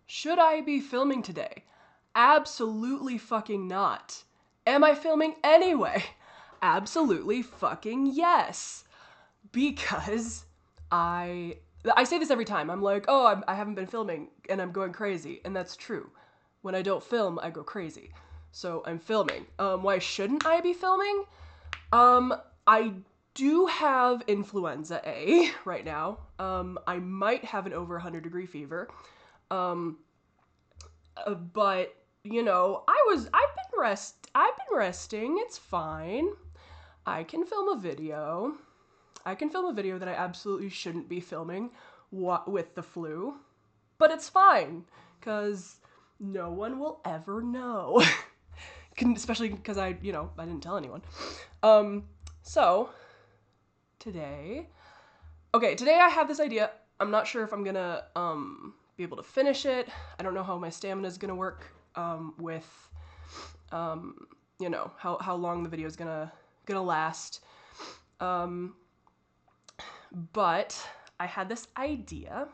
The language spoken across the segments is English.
Should I be filming today? Absolutely fucking not. Am I filming anyway? Absolutely fucking yes. Because I say this every time. I'm like, oh, I haven't been filming and I'm going crazy. And that's true. When I don't film, I go crazy. So I'm filming. Why shouldn't I be filming? I do have influenza A right now. I might have an over 100-degree fever. But you know, I've been resting. It's fine. I can film a video. I can film a video that I absolutely shouldn't be filming with the flu. But it's fine cuz no one will ever know. Especially because I didn't tell anyone. So today today I have this idea. I'm not sure if I'm gonna be able to finish it. I don't know how my stamina is gonna work with how long the video is gonna last. But I had this idea.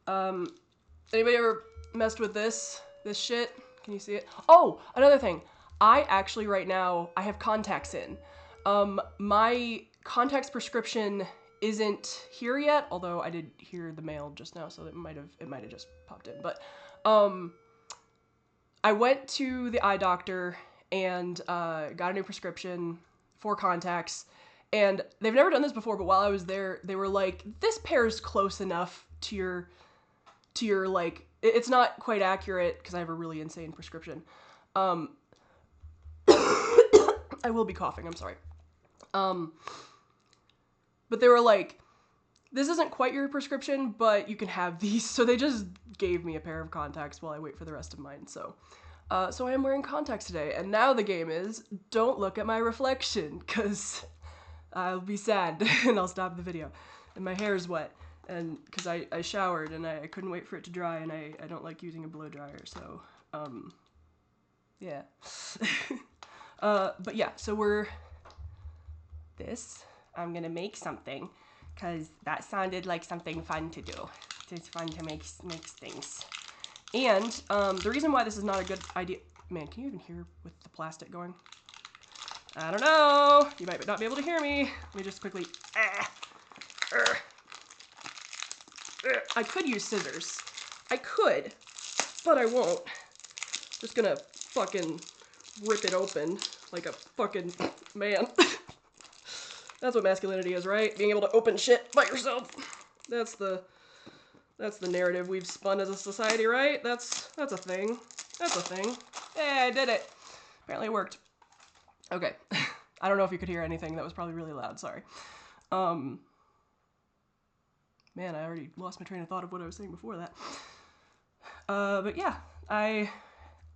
Anybody ever messed with this shit? Can you see it? Oh, another thing. I actually right now I have contacts in. My contacts prescription isn't here yet, although I did hear the mail just now, so it might have just popped in. But I went to the eye doctor and got a new prescription for contacts. And they've never done this before, but while I was there, they were like, this pair's close enough to your like, it's not quite accurate because I have a really insane prescription. I will be coughing, I'm sorry. But they were like, this isn't quite your prescription, but you can have these. So they just gave me a pair of contacts while I wait for the rest of mine. So I am wearing contacts today. And now the game is, don't look at my reflection, because I'll be sad and I'll stop the video. And my hair is wet, and because I showered and I couldn't wait for it to dry, and I don't like using a blow dryer, so yeah. But yeah, so I'm gonna make something, because that sounded like something fun to do. It's fun to make things. And the reason why this is not a good idea, man, can you even hear with the plastic going? I don't know. You might not be able to hear me. Let me just quickly. I could use scissors. I could, but I won't. Just gonna fucking rip it open like a fucking man. That's what masculinity is, right? Being able to open shit by yourself. That's the narrative we've spun as a society, right? That's a thing. That's a thing. Hey, I did it. Apparently it worked. Okay. I don't know if you could hear anything. That was probably really loud. Sorry. Man, I already lost my train of thought of what I was saying before that. But yeah, I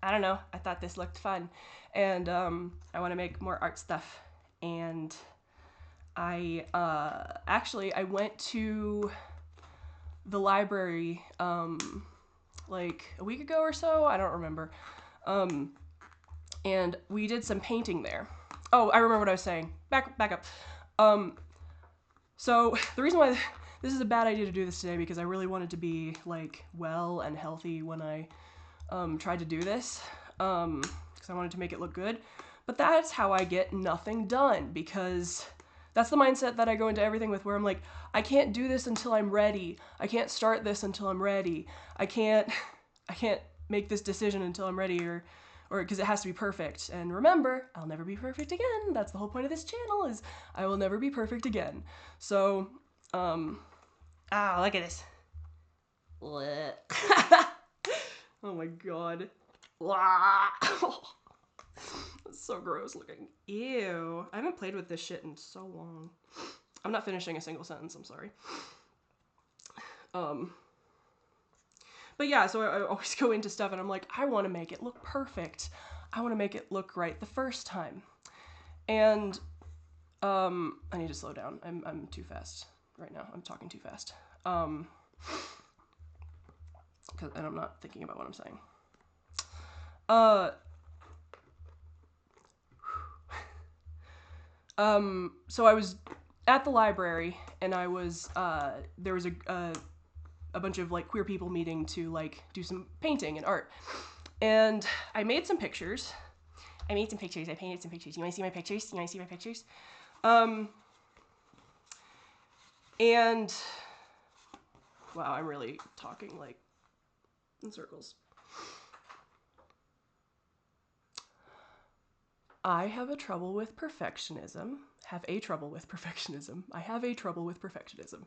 don't know. I thought this looked fun, and I want to make more art stuff. And I went to the library like a week ago or so. I don't remember. And we did some painting there. Oh, I remember what I was saying. Back up. So the reason why this is a bad idea to do this today, because I really wanted to be like well and healthy when I tried to do this, because I wanted to make it look good. But that's how I get nothing done, because that's the mindset that I go into everything with, where I'm like, I can't do this until I'm ready. I can't start this until I'm ready. I can't make this decision until I'm ready, or because it has to be perfect. And remember, I'll never be perfect again. That's the whole point of this channel, is I will never be perfect again. So, look at this. Oh my god. That's so gross looking. Ew. I haven't played with this shit in so long. I'm not finishing a single sentence, I'm sorry. But yeah, so I always go into stuff and I'm like, I want to make it look perfect. I want to make it look right the first time. And I need to slow down. I'm too fast right now. I'm talking too fast. And I'm not thinking about what I'm saying. So I was at the library, and I was there was a a bunch of like queer people meeting to like do some painting and art. And I made some pictures. I painted some pictures. You want to see my pictures? And wow, I'm really talking like in circles. I have a trouble with perfectionism. I have a trouble with perfectionism.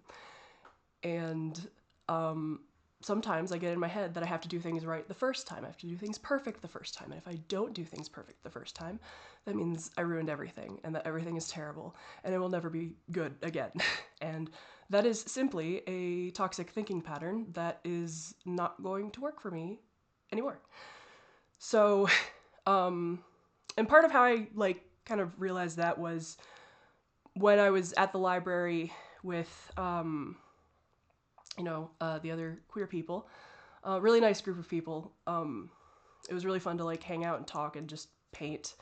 And sometimes I get in my head that I have to do things right the first time. I have to do things perfect the first time. And if I don't do things perfect the first time, that means I ruined everything and that everything is terrible and it will never be good again. And that is simply a toxic thinking pattern that is not going to work for me anymore. So, and part of how I like kind of realized that was when I was at the library with, the other queer people, really nice group of people. It was really fun to like hang out and talk and just paint.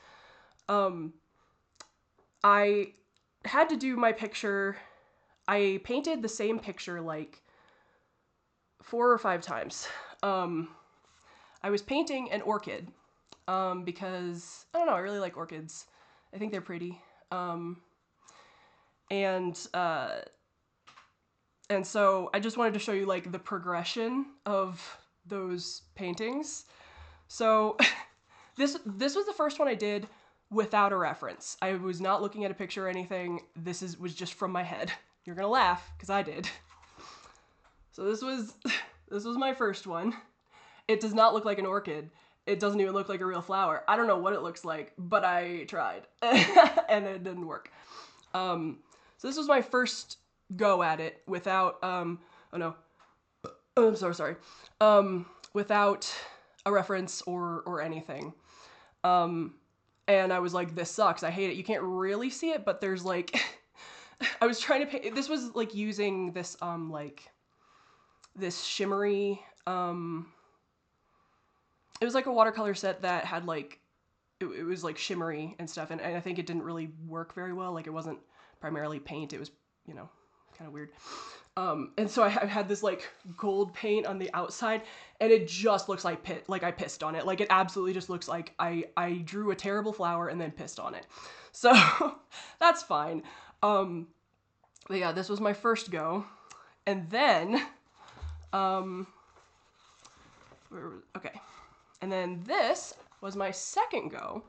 I had to do my picture. I painted the same picture like 4 or 5 times. I was painting an orchid because, I don't know, I really like orchids. I think they're pretty. And so I just wanted to show you like the progression of those paintings. So this was the first one I did without a reference. I was not looking at a picture or anything. Was just from my head. You're gonna laugh, because I did. So this was my first one. It does not look like an orchid. It doesn't even look like a real flower. I don't know what it looks like, but I tried. And it didn't work. So this was my first go at it without, without a reference or anything. And I was like, this sucks. I hate it. You can't really see it, but there's like, I was trying to paint, this was like using this, this shimmery, it was like a watercolor set that had like, it was like shimmery and stuff. And I think it didn't really work very well. Like it wasn't primarily paint. It was, kind of weird. And so I had this like gold paint on the outside and it just looks like I pissed on it. Like it absolutely just looks like I drew a terrible flower and then pissed on it. So that's fine. But yeah, this was my first go. And then, okay. And then this was my second go.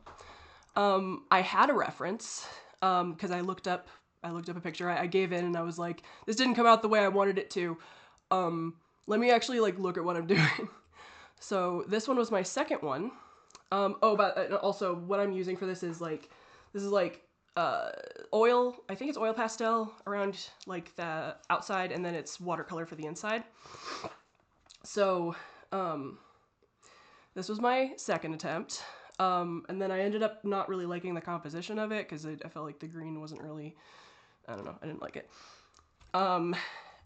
I had a reference, cause I looked up a picture. I gave in and I was like, this didn't come out the way I wanted it to. Let me actually like look at what I'm doing. So this one was my second one. But also what I'm using for this is like oil. I think it's oil pastel around like the outside and then it's watercolor for the inside. So, this was my second attempt. And then I ended up not really liking the composition of it because I felt like the green wasn't really, I don't know, I didn't like it. And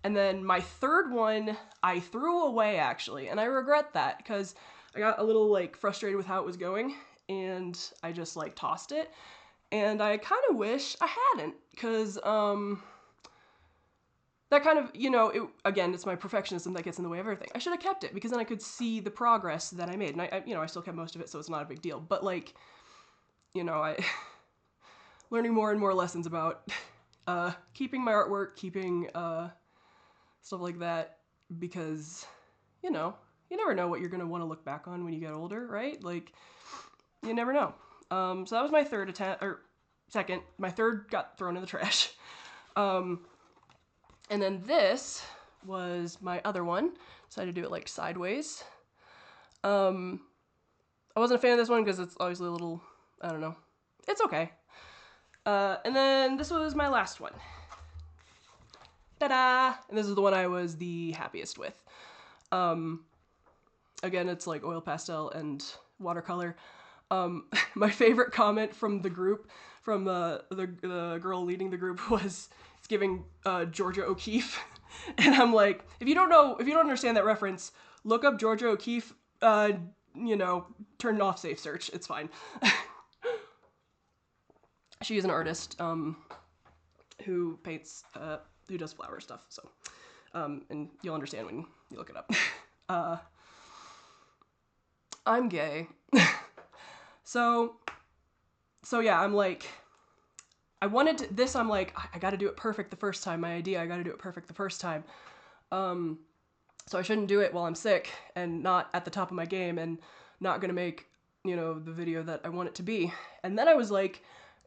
then my third one, I threw away actually, and I regret that because I got a little like frustrated with how it was going and I just like tossed it. And I kind of wish I hadn't because, that kind of, again, it's my perfectionism that gets in the way of everything. I should have kept it because then I could see the progress that I made. And I still kept most of it, so it's not a big deal. But like, I learning more and more lessons about keeping my artwork, keeping stuff like that, because, you never know what you're going to want to look back on when you get older, right? Like, you never know. So that was my third attempt, or second. My third got thrown in the trash. And then this was my other one. Decided to do it like sideways. I wasn't a fan of this one because it's obviously a little, I don't know. It's okay. And then this was my last one. Ta-da! And this is the one I was the happiest with. Again, it's like oil pastel and watercolor. My favorite comment from the group, from the girl leading the group was, it's giving Georgia O'Keeffe. And I'm like, if you don't understand that reference, look up Georgia O'Keeffe, turn off safe search. It's fine. She is an artist who paints, who does flower stuff. So, and you'll understand when You look it up. I'm gay. So yeah, I'm like, I wanted to, this, I'm like, I gotta do it perfect the first time. My idea, I gotta do it perfect the first time. So I shouldn't do it while I'm sick and not at the top of my game and not gonna make, you know, the video that I want it to be. And then I was like,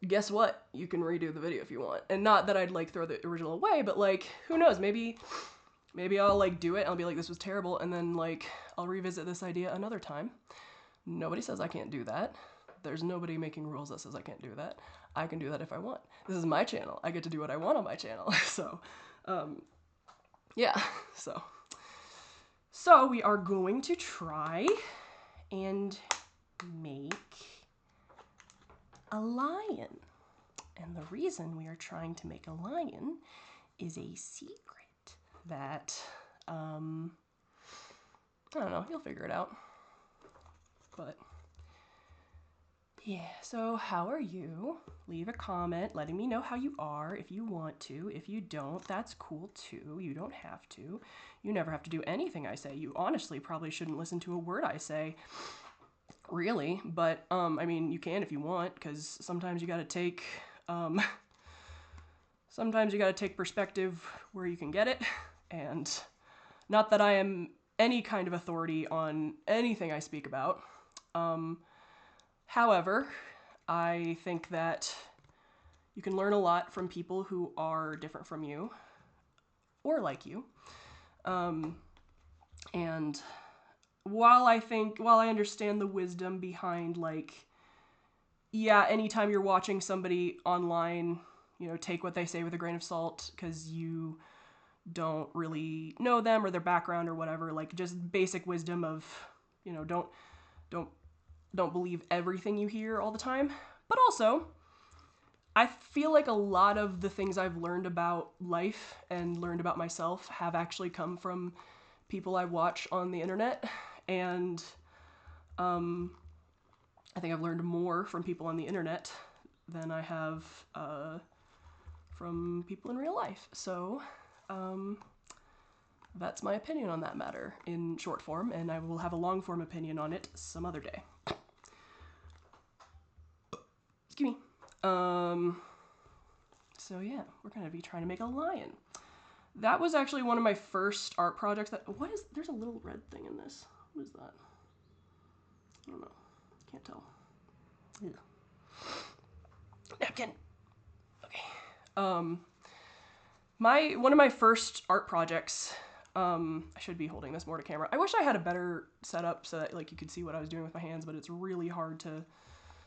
guess what? You can redo the video if you want. And not that I'd like throw the original away, but like, who knows? Maybe I'll like do it and I'll be like, this was terrible. And then like, I'll revisit this idea another time. Nobody says I can't do that. There's nobody making rules that says I can't do that. I can do that if I want. This is my channel. I get to do what I want on my channel. So, yeah, so we are going to try and make a lion. And the reason we are trying to make a lion is a secret that, I don't know, you'll figure it out. But yeah, so how are you? Leave a comment letting me know how you are if you want to. If you don't, that's cool too. You don't have to. You never have to do anything I say. You honestly probably shouldn't listen to a word I say, really. But, I mean, you can if you want, because sometimes you gotta take, perspective where you can get it. And not that I am any kind of authority on anything I speak about. However, I think that you can learn a lot from people who are different from you or like you. And while I understand the wisdom behind, like, yeah, anytime you're watching somebody online, you know, take what they say with a grain of salt because you don't really know them or their background or whatever, like just basic wisdom of, you know, don't believe everything you hear all the time. But also, I feel like a lot of the things I've learned about life and learned about myself have actually come from people I watch on the internet. And I think I've learned more from people on the internet than I have from people in real life. So that's my opinion on that matter in short form, and I will have a long form opinion on it some other day. Excuse me. So yeah, we're gonna be trying to make a lion. That was actually one of my first art projects that, there's a little red thing in this. What is that? I don't know. Can't tell. Yeah. Napkin. Okay. One of my first art projects, I should be holding this more to camera. I wish I had a better setup so that like you could see what I was doing with my hands, but it's really hard to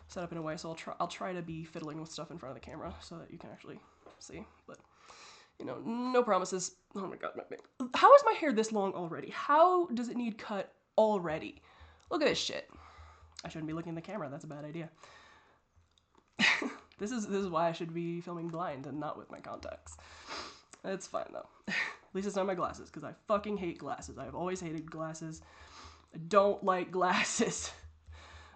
set up in a way, so I'll try to be fiddling with stuff in front of the camera so that you can actually see, but you know, no promises. Oh my god, how is my hair this long already? How does it need cut already? Look at this shit. I shouldn't be looking at the camera, that's a bad idea. This is why I should be filming blind and not with my contacts. It's fine though. At least it's not my glasses, because I fucking hate glasses. I've always hated glasses. I don't like glasses.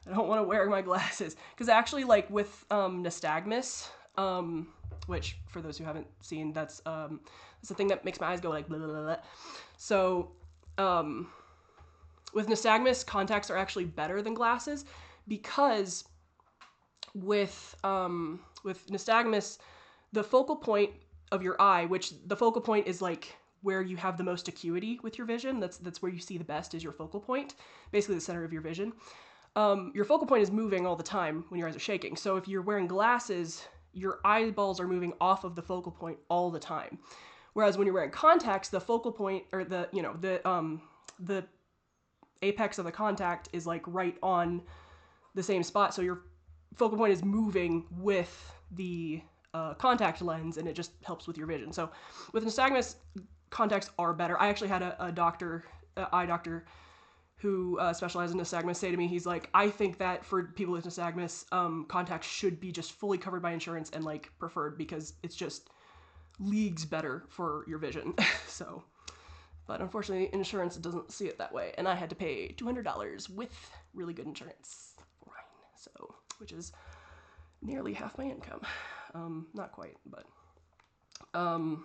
I don't want to wear my glasses. Because actually, like, with nystagmus, which, for those who haven't seen, that's the thing that makes my eyes go like blah, blah, blah, blah. So, with nystagmus, contacts are actually better than glasses, because with nystagmus, the focal point of your eye, which the focal point is like where you have the most acuity with your vision, that's where you see the best, is your focal point, basically the center of your vision. Your focal point is moving all the time when your eyes are shaking. So if you're wearing glasses, your eyeballs are moving off of the focal point all the time. Whereas when you're wearing contacts, the focal point, or the apex of the contact is like right on the same spot. So your focal point is moving with the contact lens, and it just helps with your vision. So with nystagmus, contacts are better. I actually had a doctor, eye doctor, who specializes in nystagmus, say to me, he's like, I think that for people with nystagmus, contacts should be just fully covered by insurance and like preferred, because it's just leagues better for your vision. So, but unfortunately, insurance doesn't see it that way, and I had to pay $200 with really good insurance for mine, so, which is nearly half my income. Not quite, but,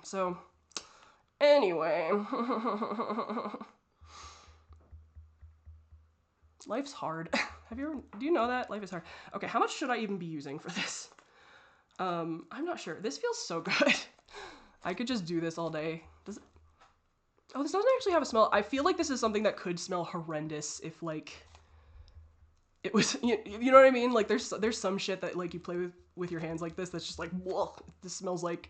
so, anyway, Life's hard. Do you know that? Life is hard. Okay, how much should I even be using for this? I'm not sure. This feels so good. I could just do this all day. Does it? Oh, this doesn't actually have a smell. I feel like this is something that could smell horrendous if, like, it was, you know what I mean? Like, there's some shit that, like, you play with your hands like this that's just like, whoa, this smells like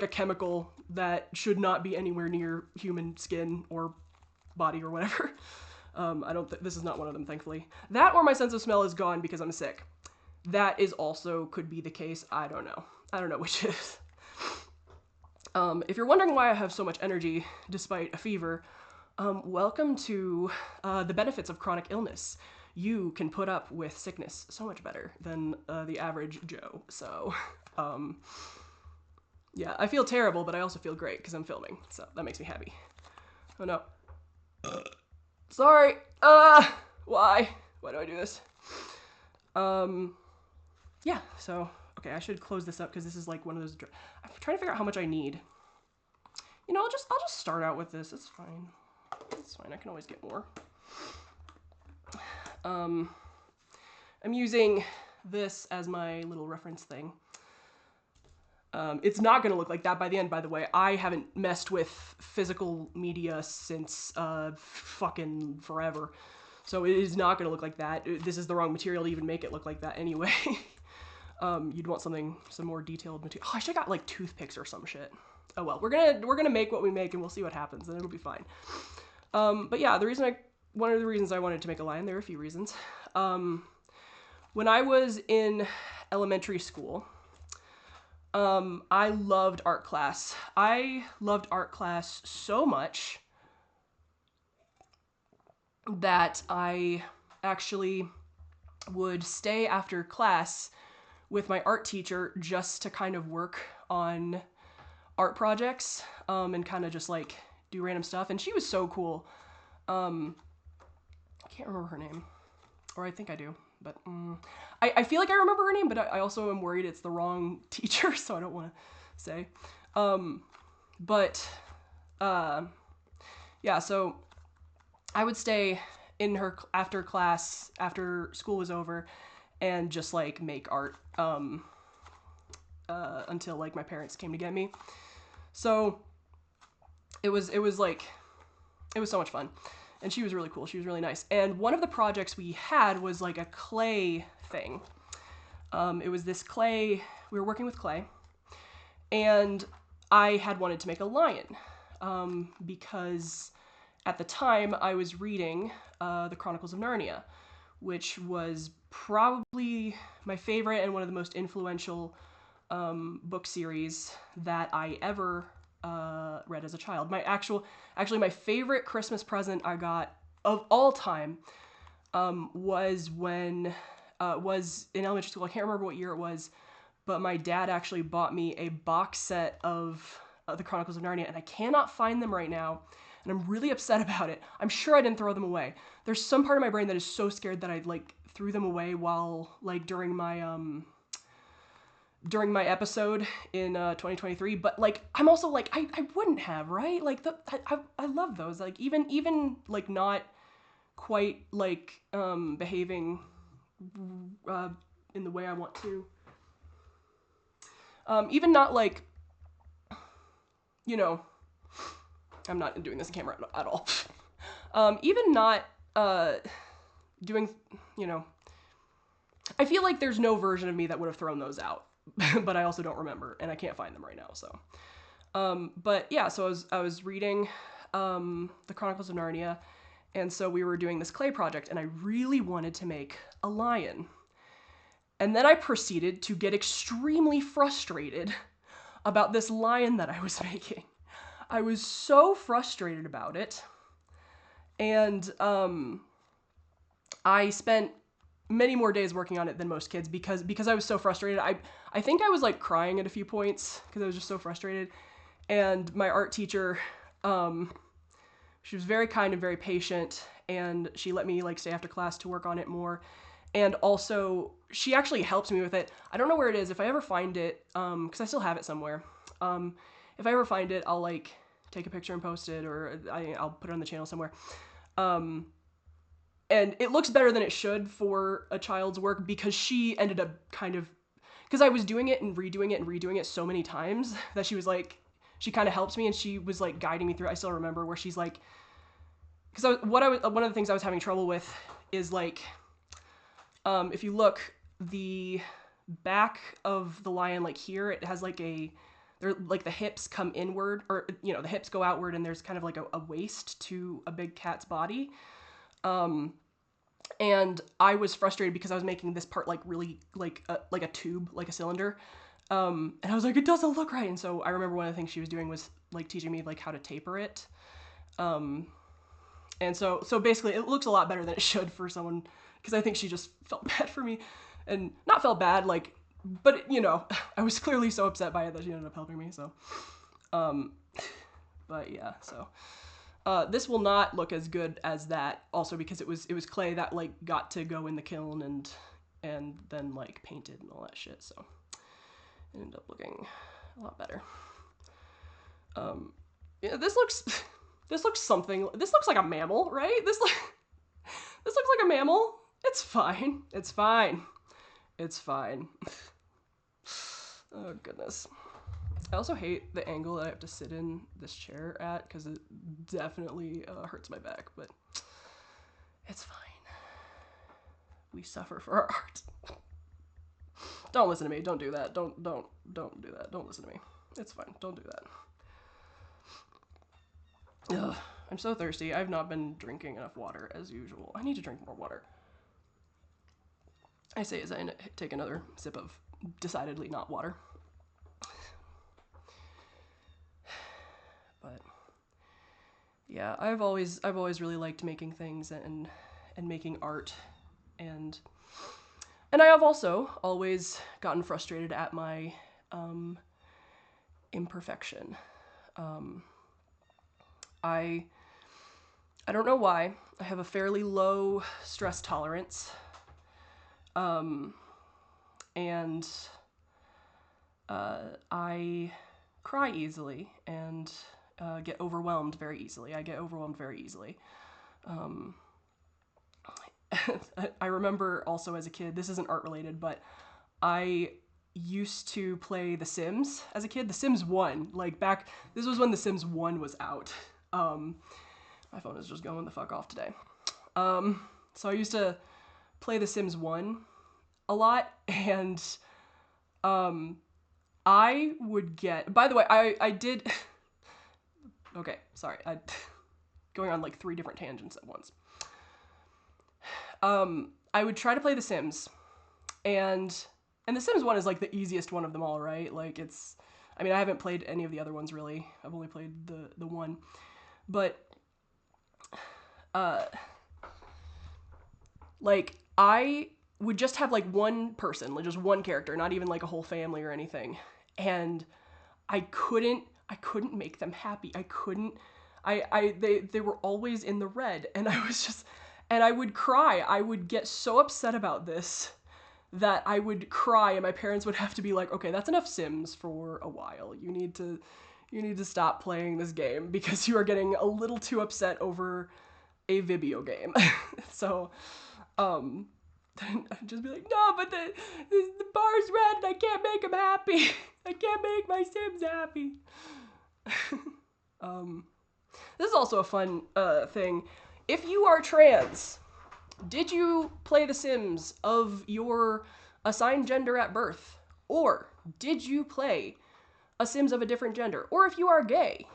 a chemical that should not be anywhere near human skin or body or whatever. This is not one of them, thankfully. That or my sense of smell is gone because I'm sick. That is also could be the case. I don't know which is. If you're wondering why I have so much energy despite a fever, welcome to the benefits of chronic illness. You can put up with sickness so much better than the average Joe. So, yeah, I feel terrible, but I also feel great because I'm filming. So that makes me happy. Oh no. Sorry. Why? Why do I do this? Yeah, so, okay, I should close this up because this is like one of those, I'm trying to figure out how much I need. You know, I'll just start out with this. It's fine. It's fine. I can always get more. I'm using this as my little reference thing. It's not going to look like that by the end, by the way. I haven't messed with physical media since fucking forever. So it is not going to look like that. This is the wrong material to even make it look like that anyway. You'd want some more detailed material. Oh, I should have got like toothpicks or some shit. Oh well, we're gonna make what we make and we'll see what happens and it'll be fine. But yeah, one of the reasons I wanted to make a lion, there are a few reasons. When I was in elementary school, I loved art class. I loved art class so much that I actually would stay after class with my art teacher just to kind of work on art projects and kind of just like do random stuff. And she was so cool. I can't remember her name, or I think I do, but I feel like I remember her name, but I also am worried it's the wrong teacher, so I don't want to say. Yeah, so I would stay in her after class, after school was over, and just like make art until like my parents came to get me. So it was so much fun. And she was really cool. She was really nice. And one of the projects we had was like a clay thing. It was this clay, we were working with clay, and I had wanted to make a lion because at the time I was reading the Chronicles of Narnia, which was probably my favorite and one of the most influential book series that I ever read as a child. Actually my favorite Christmas present I got of all time was in elementary school. I can't remember what year it was, but my dad actually bought me a box set of the Chronicles of Narnia, and I cannot find them right now, and I'm really upset about it. I'm sure I didn't throw them away. There's some part of my brain that is so scared that I like threw them away while like during my episode in 2023, but like I'm also like I wouldn't have, right? Like I love those, like even like not quite like behaving in the way I want to, even not like, you know, I'm not doing this in camera at all. Even not doing, you know, I feel like there's no version of me that would have thrown those out. But I also don't remember, and I can't find them right now, so. But yeah, so I was reading the Chronicles of Narnia, and so we were doing this clay project, and I really wanted to make a lion. And then I proceeded to get extremely frustrated about this lion that I was making. I was so frustrated about it, and I spent many more days working on it than most kids because I was so frustrated. I think I was like crying at a few points because I was just so frustrated. And my art teacher, she was very kind and very patient, and she let me like stay after class to work on it more. And also she actually helped me with it. I don't know where it is. If I ever find it, because I still have it somewhere. If I ever find it, I'll like take a picture and post it, or I'll put it on the channel somewhere. and it looks better than it should for a child's work because she ended up kind of, because I was doing it and redoing it and redoing it so many times that she was like, she kind of helped me and she was like guiding me through. I still remember where she's like, because one of the things I was having trouble with is like, if you look, the back of the lion, like here, it has like like the hips come inward, or, you know, the hips go outward and there's kind of like a waist to a big cat's body. And I was frustrated because I was making this part like really like a tube, like a cylinder. And I was like, it doesn't look right. And so I remember one of the things she was doing was like teaching me like how to taper it. And so basically it looks a lot better than it should for someone, because I think she just felt bad for me, and not felt bad, like, but you know, I was clearly so upset by it that she ended up helping me. So, but yeah, so, this will not look as good as that, also because it was clay that like got to go in the kiln and then like painted and all that shit. So it ended up looking a lot better. Yeah, this looks something. This looks like a mammal, right? This looks like a mammal. It's fine. It's fine. It's fine. Oh goodness. I also hate the angle that I have to sit in this chair at, because it definitely hurts my back, but it's fine. We suffer for our art. Don't listen to me. Don't do that. Don't do that. Don't listen to me. It's fine. Don't do that. Ugh, I'm so thirsty. I've not been drinking enough water as usual. I need to drink more water. I say as I take another sip of decidedly not water. But yeah, I've always really liked making things and making art, and I have also always gotten frustrated at my imperfection. I don't know why. I have a fairly low stress tolerance. And I cry easily and get overwhelmed very easily. I get overwhelmed very easily. I remember also as a kid, this isn't art related, but I used to play The Sims as a kid. The Sims 1, like back, this was when The Sims 1 was out. My phone is just going the fuck off today. So I used to play The Sims 1 a lot, and I would get, by the way, I did, okay, sorry, going on like 3 different tangents at once. I would try to play The Sims, and The Sims 1 is like the easiest one of them all, right? Like it's, I mean, I haven't played any of the other ones really. I've only played the one, but like I would just have like one person, like just one character, not even like a whole family or anything, and I couldn't make them happy. They were always in the red, and I was just, and I would cry. I would get so upset about this that I would cry, and my parents would have to be like, okay, that's enough Sims for a while. You need to stop playing this game because you are getting a little too upset over a video game. So, I'd just be like, no, but the bar's red and I can't make them happy. I can't make my Sims happy. This is also a fun thing. If you are trans, did you play The Sims of your assigned gender at birth? Or did you play a Sims of a different gender? Or if you are gay,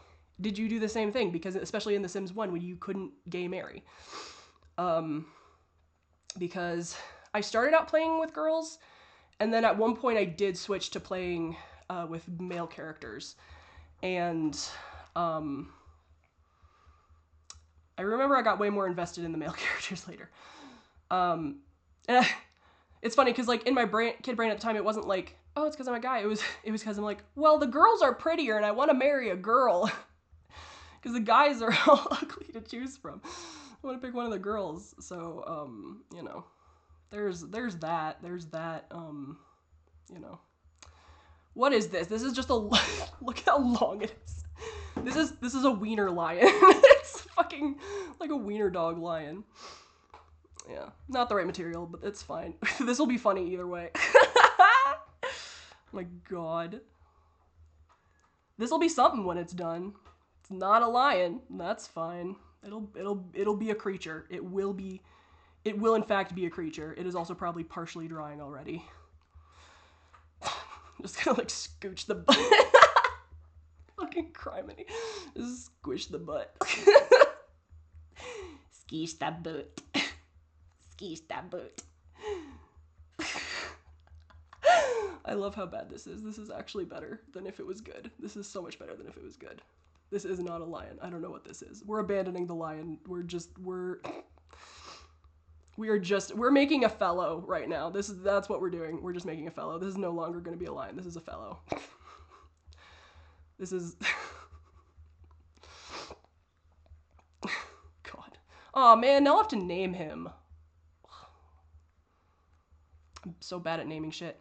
did you do the same thing? Because especially in The Sims 1 when you couldn't gay marry. Because I started out playing with girls, and then at one point I did switch to playing with male characters. And I remember I got way more invested in the male characters later. And it's funny because like in my kid brain at the time, it wasn't like, oh, it's because I'm a guy. It was because I'm like, well, the girls are prettier and I want to marry a girl. Because the guys are all ugly to choose from. I want to pick one of the girls. So, you know, there's that. There's that, you know. What is this? This is just a, look how long it is. This is a wiener lion. It's fucking like a wiener dog lion. Yeah, not the right material, but it's fine. This will be funny either way. My God. This'll be something when it's done. It's not a lion. That's fine. It'll be a creature. It will in fact be a creature. It is also probably partially drying already. Just gonna like scooch the butt. Fucking criminy. Just squish the butt. Squish that butt. Squish that butt. I love how bad this is. This is actually better than if it was good. This is so much better than if it was good. This is not a lion. I don't know what this is. We're abandoning the lion. We're making a fellow right now. That's what we're doing. We're just making a fellow. This is no longer going to be a lion. This is a fellow. This is God. Oh man, now I'll have to name him. I'm so bad at naming shit.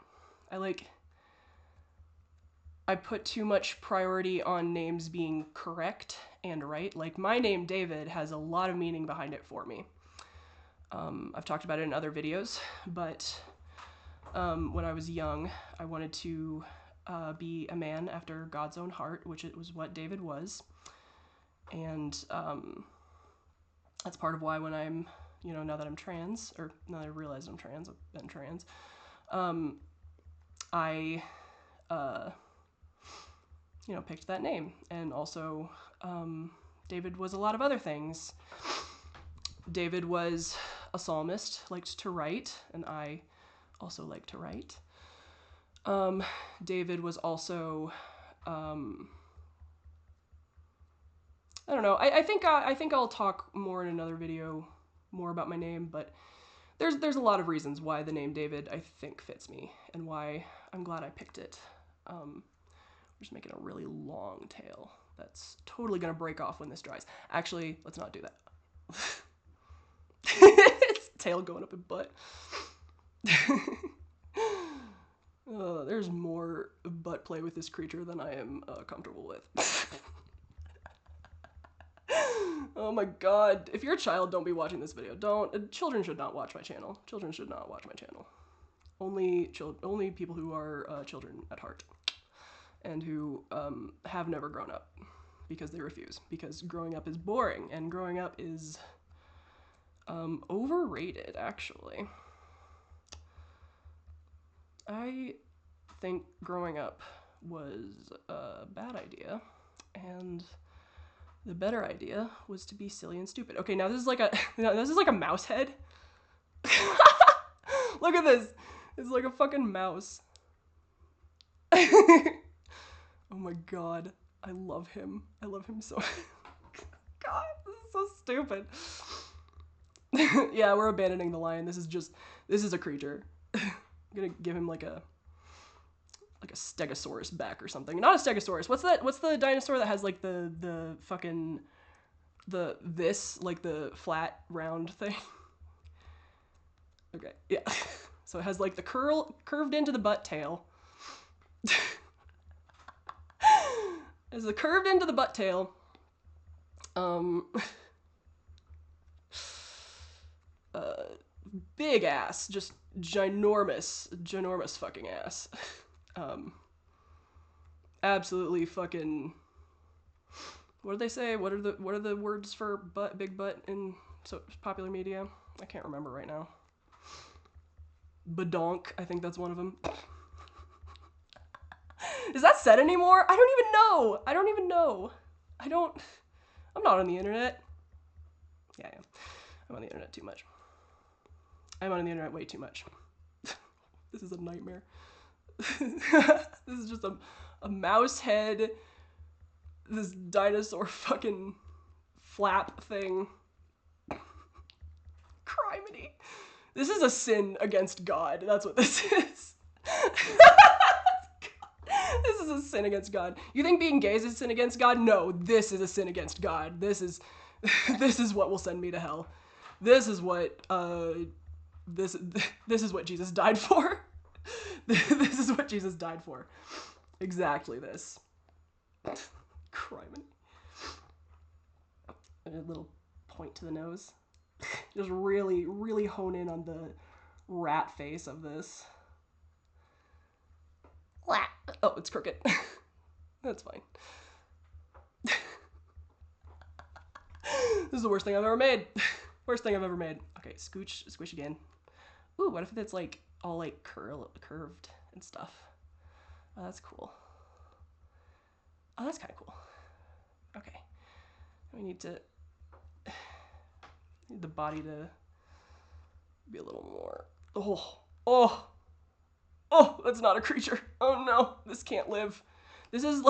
I put too much priority on names being correct and right. Like, my name, David, has a lot of meaning behind it for me. I've talked about it in other videos, but when I was young, I wanted to be a man after God's own heart, which it was what David was. And that's part of why when I'm, now that I'm trans, or now that I realize I'm trans, I've been trans, I picked that name. And also, David was a lot of other things. David was a psalmist, liked to write, and I also like to write. David was also, I don't know, I think I'll talk more in another video more about my name, but there's a lot of reasons why the name David, I think, fits me, and why I'm glad I picked it. I'm just making a really long tail that's totally gonna break off when this dries. Actually, let's not do that. It's tail going up in butt. There's more butt play with this creature than I am comfortable with. Oh my God. If you're a child, don't be watching this video. Children should not watch my channel. Children should not watch my channel. Only people who are children at heart. And who have never grown up. Because they refuse. Because growing up is boring. And growing up is overrated, actually. I think growing up was a bad idea. And the better idea was to be silly and stupid. Okay, now this is like a mouse head. Look at this. It's like a fucking mouse. Oh my God. I love him. I love him so. God, this is so stupid. Yeah, we're abandoning the lion. This is a creature. I'm gonna give him like a stegosaurus back or something. Not a stegosaurus. What's the dinosaur that has like the fucking like the flat round thing? Okay, yeah. So it has like the curved into the butt tail. It's the curved into the butt tail. Big ass, just ginormous fucking ass. Absolutely fucking. What do they say? What are the words for butt? Big butt in popular media? I can't remember right now. Badonk, I think that's one of them. Is that said anymore? I don't even know. I'm not on the internet. Yeah, I am. I'm on the internet too much. I'm on the internet way too much. This is a nightmare. This is just a mouse head, this dinosaur fucking flap thing. Criminy. This is a sin against God. That's what this is. This is a sin against God. You think being gay is a sin against God? No, this is a sin against God. This is what will send me to hell. This is what this is what Jesus died for. This is what Jesus died for. Exactly this. Criminy. A little point to the nose. Just really, really hone in on the rat face of this. Oh, it's crooked. That's fine. This is the worst thing I've ever made. Worst thing I've ever made. Okay, squish again. Ooh, what if it's like all like curved and stuff? Oh, that's cool. Oh, that's kind of cool. Okay. We need the body to be a little more. Oh, that's not a creature. Oh no, this can't live. This is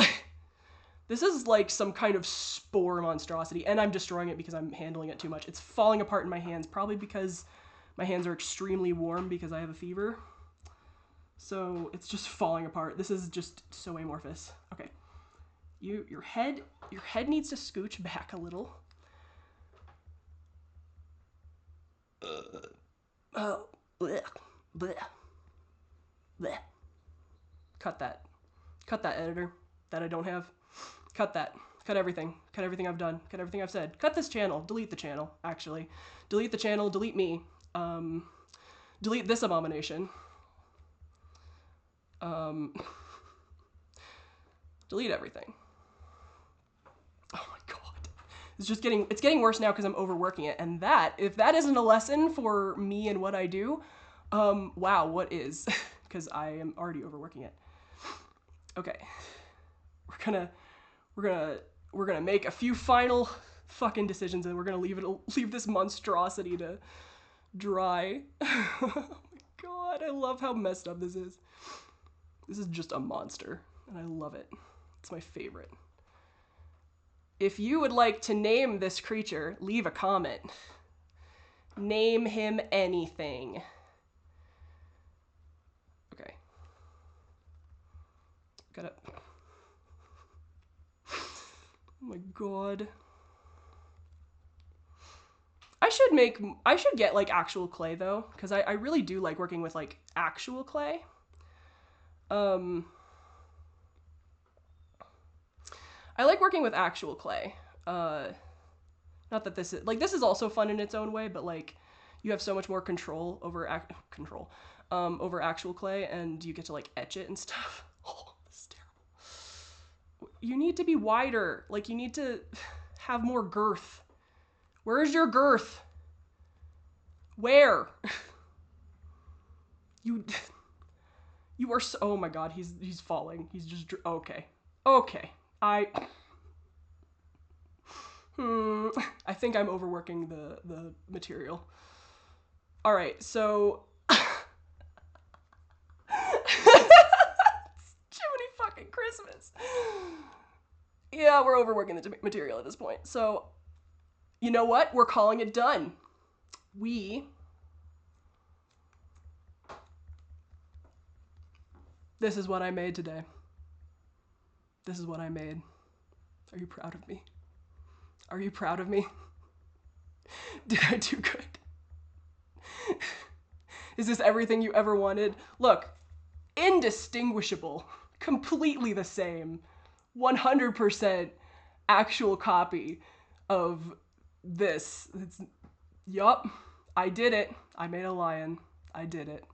like some kind of spore monstrosity, and I'm destroying it because I'm handling it too much. It's falling apart in my hands, probably because my hands are extremely warm because I have a fever. So it's just falling apart. This is just so amorphous. Okay. Your head needs to scooch back a little. Oh, bleh, bleh, bleh. Cut that, editor that I don't have. Cut that. Cut everything. Cut everything I've done. Cut everything I've said. Cut this channel. Delete the channel, actually. Delete the channel. Delete me. Delete this abomination. Delete everything. Oh my god. It's getting worse now because I'm overworking it. And if that isn't a lesson for me and what I do, wow, what is? Because I am already overworking it. Okay. We're gonna make a few final fucking decisions, and we're gonna leave this monstrosity to dry. Oh my god, I love how messed up this is. This is just a monster, and I love it. It's my favorite. If you would like to name this creature, leave a comment. Name him anything. Okay. Got it. Oh my god. I should get like actual clay though, because I really do like working with like actual clay. I like working with actual clay. Not that this is also fun in its own way, but like you have so much more control over over actual clay, and you get to like etch it and stuff. Oh, this is terrible. You need to be wider. Like you need to have more girth. Where's your girth? Where? You are so, oh my god, he's falling. He's just, okay. Okay. I think I'm overworking the material. All right, so Jiminy fucking Christmas. Yeah, we're overworking the material at this point. So, you know what? We're calling it done. This is what I made today. This is what I made. Are you proud of me? Are you proud of me? Did I do good? Is this everything you ever wanted? Look, indistinguishable, completely the same, 100% actual copy of this. Yup, I did it. I made a lion. I did it.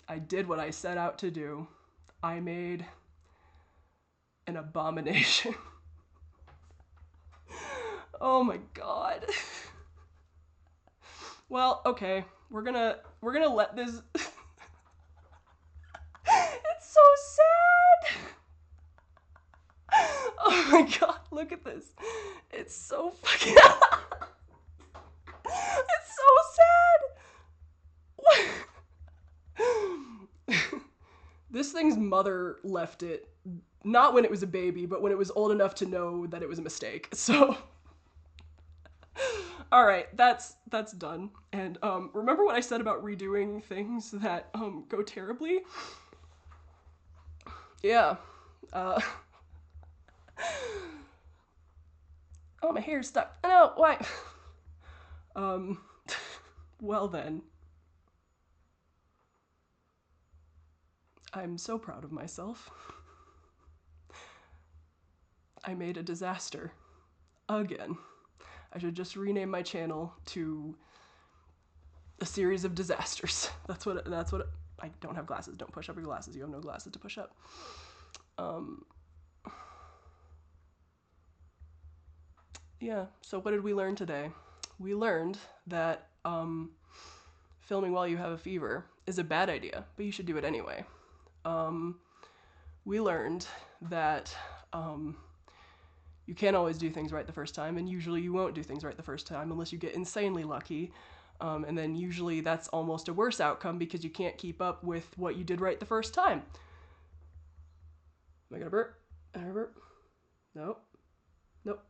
I did what I set out to do. I made an abomination. Oh my god. Well, okay. We're gonna let this It's so sad. Oh my god, look at this. It's so fucking It's so sad. This thing's mother left it, not when it was a baby, but when it was old enough to know that it was a mistake. So, all right, that's done. And remember what I said about redoing things that go terribly? Yeah. Oh, my hair's stuck. I know, why? Well then. I'm so proud of myself. I made a disaster. Again. I should just rename my channel to a series of disasters. That's what I don't have glasses. Don't push up your glasses. You have no glasses to push up. Yeah, so what did we learn today? We learned that filming while you have a fever is a bad idea, but you should do it anyway. We learned that you can't always do things right the first time, and usually you won't do things right the first time unless you get insanely lucky. And then usually that's almost a worse outcome because you can't keep up with what you did right the first time. Am I gonna burp? Am I gonna burp? Nope. Nope.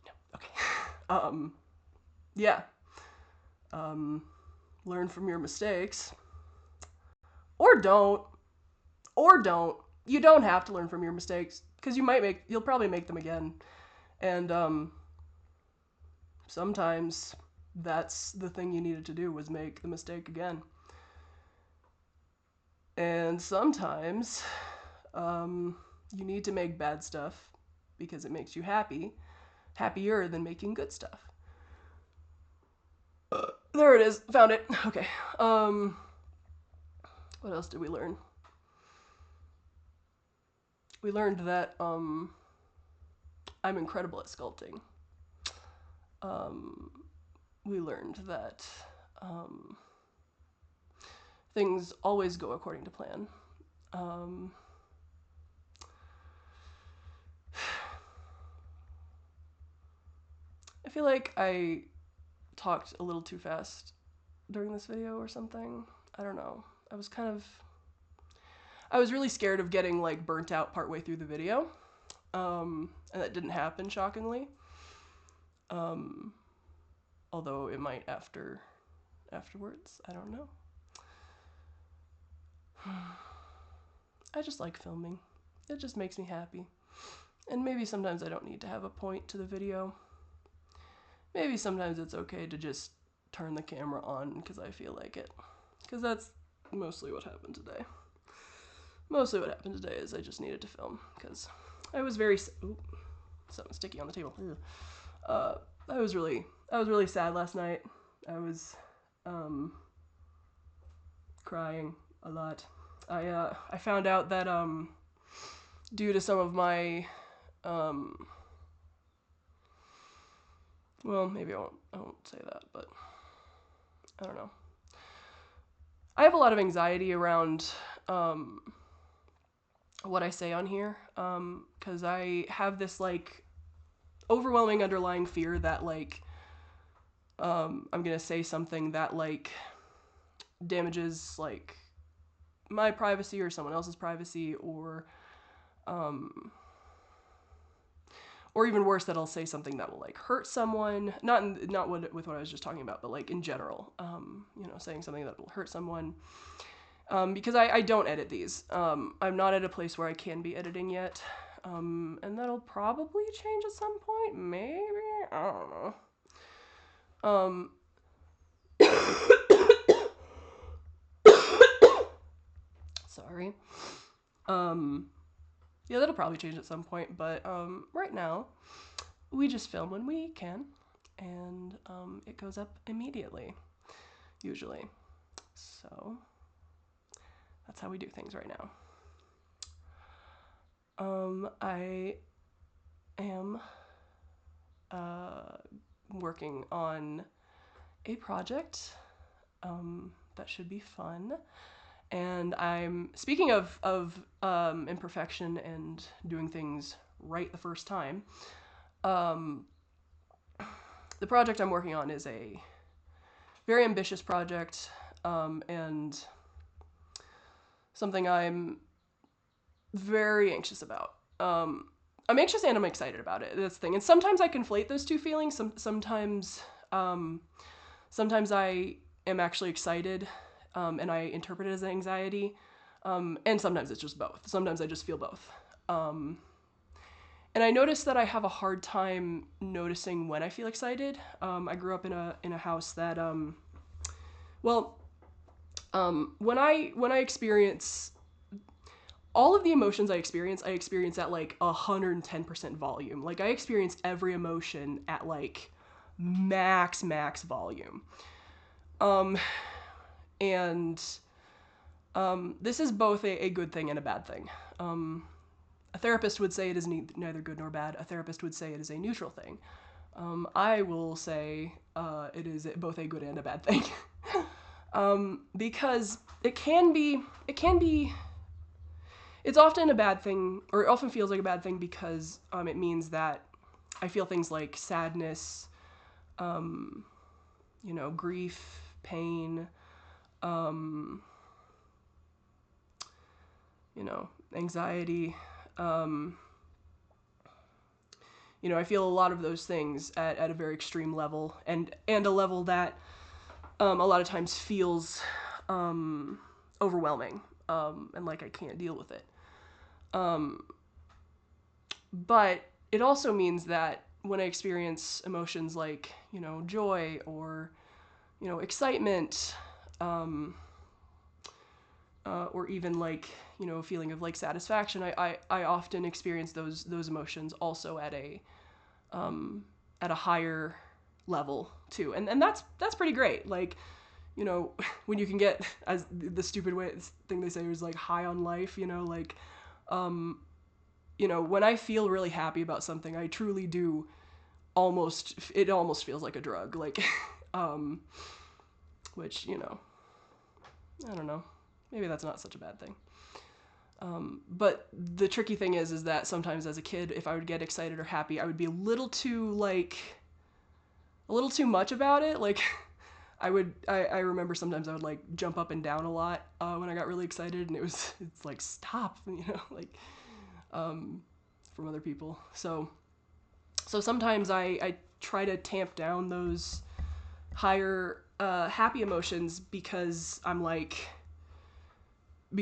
No. Okay. Yeah. Learn from your mistakes. Or don't. Or don't. You don't have to learn from your mistakes because you'll probably make them again. And sometimes that's the thing you needed to do, was make the mistake again. And sometimes you need to make bad stuff because it makes you happier than making good stuff. There it is. Found it. Okay. What else did we learn? We learned that I'm incredible at sculpting. We learned that things always go according to plan. I feel like I talked a little too fast during this video or something. I don't know. I was really scared of getting like burnt out partway through the video. And that didn't happen, shockingly. Although it might afterwards. I don't know. I just like filming. It just makes me happy. And maybe sometimes I don't need to have a point to the video. Maybe sometimes it's okay to just turn the camera on because I feel like it. Because that's mostly what happened today. Mostly what happened today is I just needed to film because I was very... Ooh, something sticky on the table. I was really sad last night. I was crying a lot. I found out that due to some of my well, maybe I won't say that, but I don't know. I have a lot of anxiety around what I say on here, because I have this like overwhelming underlying fear that like I'm gonna say something that like damages like my privacy or someone else's privacy, or even worse, that I'll say something that will like hurt someone. Not with what I was just talking about, but like in general, saying something that will hurt someone. Because I don't edit these. I'm not at a place where I can be editing yet. And that'll probably change at some point, maybe? I don't know. Sorry. Yeah, that'll probably change at some point, but right now, we just film when we can, and it goes up immediately, usually. So, that's how we do things right now. I am working on a project that should be fun. And I'm, speaking of imperfection and doing things right the first time, the project I'm working on is a very ambitious project, and something I'm very anxious about. I'm anxious and I'm excited about it. That's the thing. And sometimes I conflate those two feelings. Sometimes I am actually excited, and I interpret it as anxiety. And sometimes it's just both. Sometimes I just feel both. And I notice that I have a hard time noticing when I feel excited. I grew up in a house that, when I experience all of the emotions I experience at like 110% volume. Like I experience every emotion at like max volume. And this is both a good thing and a bad thing. A therapist would say it is neither good nor bad. A therapist would say it is a neutral thing. I will say it is both a good and a bad thing. Because it's often a bad thing, or it often feels like a bad thing because it means that I feel things like sadness, grief, pain, anxiety. I feel a lot of those things at a very extreme level, and a level that a lot of times feels overwhelming, and like I can't deal with it. But it also means that when I experience emotions like, joy or, excitement, or even like, a feeling of like satisfaction, I often experience those emotions also at a higher level too. And that's pretty great. Like, when you can get, as the stupid thing they say is like high on life, like, when I feel really happy about something, I truly do it almost feels like a drug, like, which, I don't know, maybe that's not such a bad thing. But the tricky thing is that sometimes as a kid, if I would get excited or happy, I would be a little too much about it. Like, I remember sometimes I would like jump up and down a lot when I got really excited, and it's like, stop, like, from other people. So sometimes I try to tamp down those higher happy emotions because I'm like,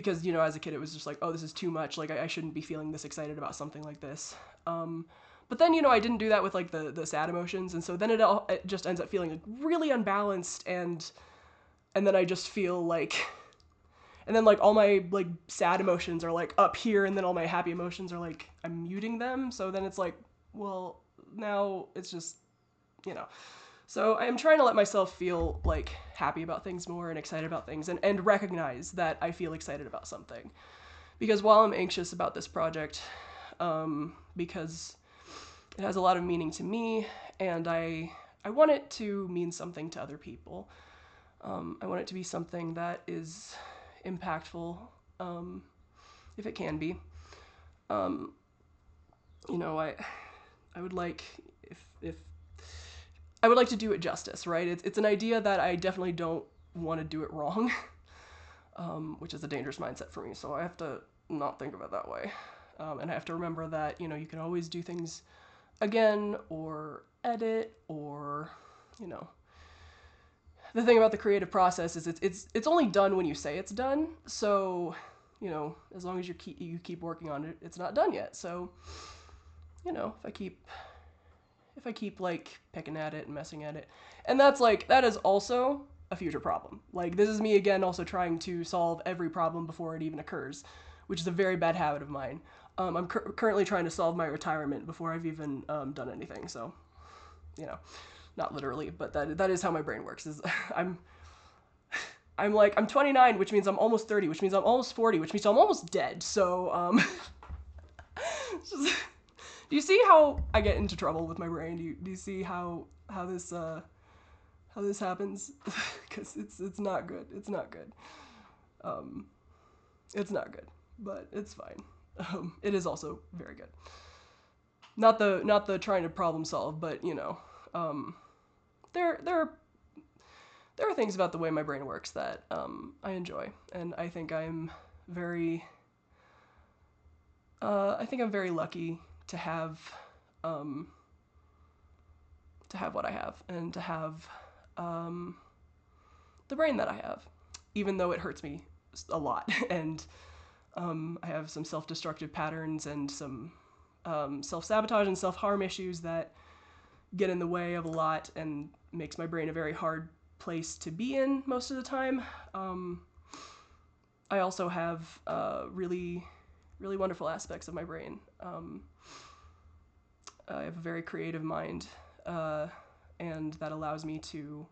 as a kid it was just like, oh, this is too much, like I shouldn't be feeling this excited about something like this. But then, I didn't do that with like the sad emotions, and so then it just ends up feeling like really unbalanced, and then I just feel like, and then like all my like sad emotions are like up here, and then all my happy emotions are like, I'm muting them, so then it's like, well, now it's just, So I'm trying to let myself feel like happy about things more and excited about things, and recognize that I feel excited about something. Because while I'm anxious about this project, because it has a lot of meaning to me, and I want it to mean something to other people. I want it to be something that is impactful, if it can be. I would like, if I would like to do it justice, right? It's an idea that I definitely don't want to do it wrong, which is a dangerous mindset for me. So I have to not think of it that way. And I have to remember that, you can always do things again or edit, or, the thing about the creative process is it's only done when you say it's done. So, as long as you keep working on it, it's not done yet. So, if I keep like picking at it and messing at it, and that is also a future problem. Like, this is me again also trying to solve every problem before it even occurs, which is a very bad habit of mine. I'm currently trying to solve my retirement before I've even done anything. So, not literally, but that is how my brain works. Is I'm 29, which means I'm almost 30, which means I'm almost 40, which means I'm almost dead. So just, do you see how I get into trouble with my brain? Do you see how this happens? Because it's not good. It's not good. It's not good, but it's fine. It is also very good. Not the trying to problem solve, but there are things about the way my brain works that I enjoy, and I think I'm very lucky to have what I have, and to have the brain that I have, even though it hurts me a lot, and I have some self-destructive patterns and some self-sabotage and self-harm issues that get in the way of a lot and makes my brain a very hard place to be in most of the time. I also have really really wonderful aspects of my brain. I have a very creative mind, and that allows me to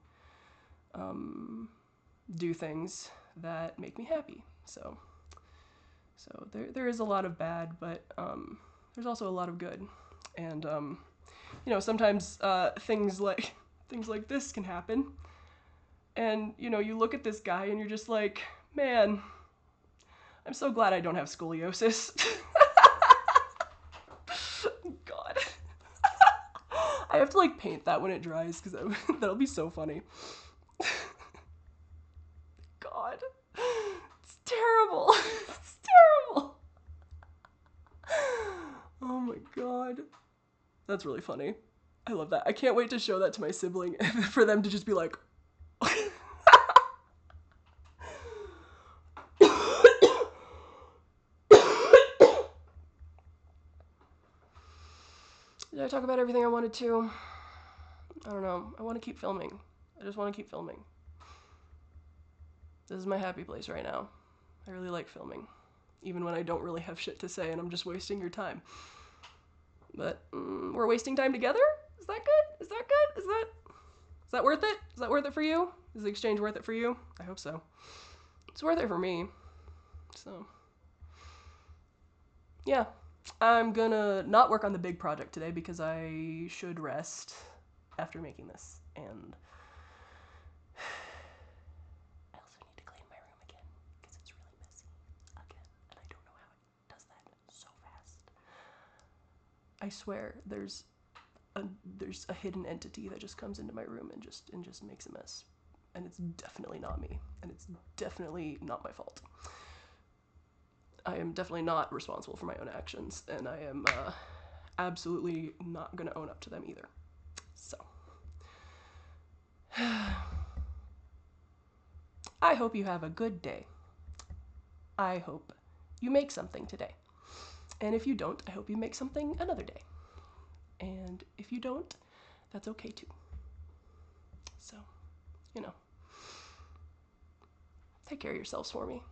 do things that make me happy. So there is a lot of bad, but there's also a lot of good. And sometimes things like this can happen. And you look at this guy and you're just like, man, I'm so glad I don't have scoliosis. God. I have to like paint that when it dries because that'll be so funny. God. It's terrible. It's terrible. Oh my God. That's really funny. I love that. I can't wait to show that to my sibling for them to just be like, did I talk about everything I wanted to? I don't know. I want to keep filming. I just want to keep filming. This is my happy place right now. I really like filming. Even when I don't really have shit to say and I'm just wasting your time. But we're wasting time together? Is that good? Is that good? Is that worth it? Is that worth it for you? Is the exchange worth it for you? I hope so. It's worth it for me. So, yeah. I'm gonna not work on the big project today because I should rest after making this. And I also need to clean my room again because it's really messy again. And I don't know how it does that so fast. I swear there's a hidden entity that just comes into my room and just makes a mess. And it's definitely not me. And it's definitely not my fault. I am definitely not responsible for my own actions, and I am absolutely not going to own up to them either. So, I hope you have a good day. I hope you make something today. And if you don't, I hope you make something another day. And if you don't, that's okay too. So, take care of yourselves for me.